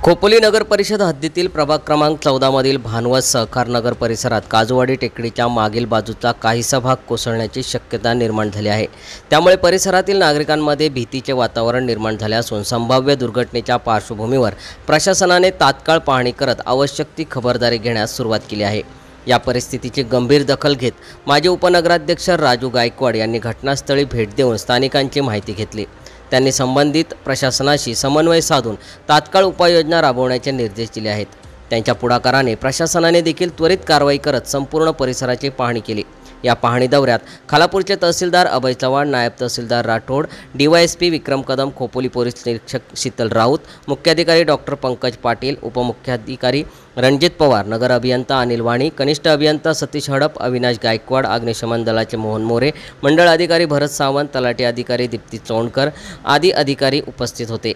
खोपोली नगर परिषद हद्दीतील प्रभाग क्रमांक 14 मधील भानवत सहकार नगर परिसरात काजूवाडी टेकडीच्या मागील बाजूचा काहीसा भाग कोसळण्याची शक्यता निर्माण झाली आहे। त्यामुळे परिसरातील नागरिकांमध्ये भीतीचे वातावरण निर्माण झाले असून संभाव्य दुर्घटनेच्या पार्श्वभूमीवर प्रशासनाने तात्काळ पाहणी करत आवश्यक ती खबरदारी घेण्यास सुरुवात केली आहे। या परिस्थितीची गंभीर दखल घेत माजी उपनगराध्यक्ष राजू गायकवाड यांनी घटनास्थळी भेट देऊन स्थानिकांची माहिती घेतली। त्यांनी संबंधित प्रशासनाशी समन्वय साधून तात्काळ उपाययोजना राबवण्याचे निर्देश दिले आहेत। त्यांच्या पुढाकाराने प्रशासनाने देखील त्वरित कारवाई करत संपूर्ण परिसराची पाहणी केली। या पाहणी दौऱ्यात खालापूरचे तहसीलदार अभय चव्हाण, नायब तहसीलदार राठोड, डीवायएसपी विक्रम कदम, खोपोली पोलीस निरीक्षक शीतल राऊत, मुख्याधिकारी डॉक्टर पंकज पाटील, उपमुख्याधिकारी रणजित पवार, नगर अभियंता अनिल वाणी, कनिष्ठ अभियंता सतीश हडप, अविनाश गायकवाड, अग्निशमन दलाचे मोहन मोरे, मंडळ अधिकारी भरत सावंत, तलाठी अधिकारी दीप्ती चोणकर आदी अधिकारी उपस्थित होते।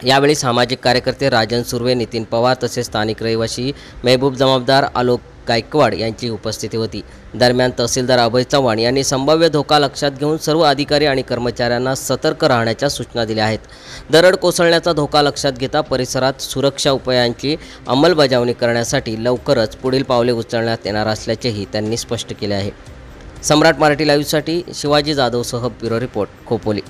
यावेळी सामाजिक कार्यकर्ते राजन सुर्वे, नितीन पवार तसेच स्थानिक रहिवासी महबूब जमादार, आलोक गायकवाड यांची उपस्थिती होती। दरम्यान तहसीलदार अभय चव्हाण यांनी संभाव्य धोका लक्षात घेऊन सर्व अधिकारी आणि कर्मचाऱ्यांना सतर्क राहण्याच्या सूचना दिल्या आहेत। दरड कोसळण्याचा धोका लक्षात घेता परिसरात सुरक्षा उपायांची अंमलबजावणी करण्यासाठी लवकरच पुढील पावले उचलण्यात येणार असल्याचेही त्यांनी स्पष्ट केले आहे। सम्राट मराठी लाईव्हसाठी शिवाजी जाधवसह ब्युरो रिपोर्ट, खोपोली।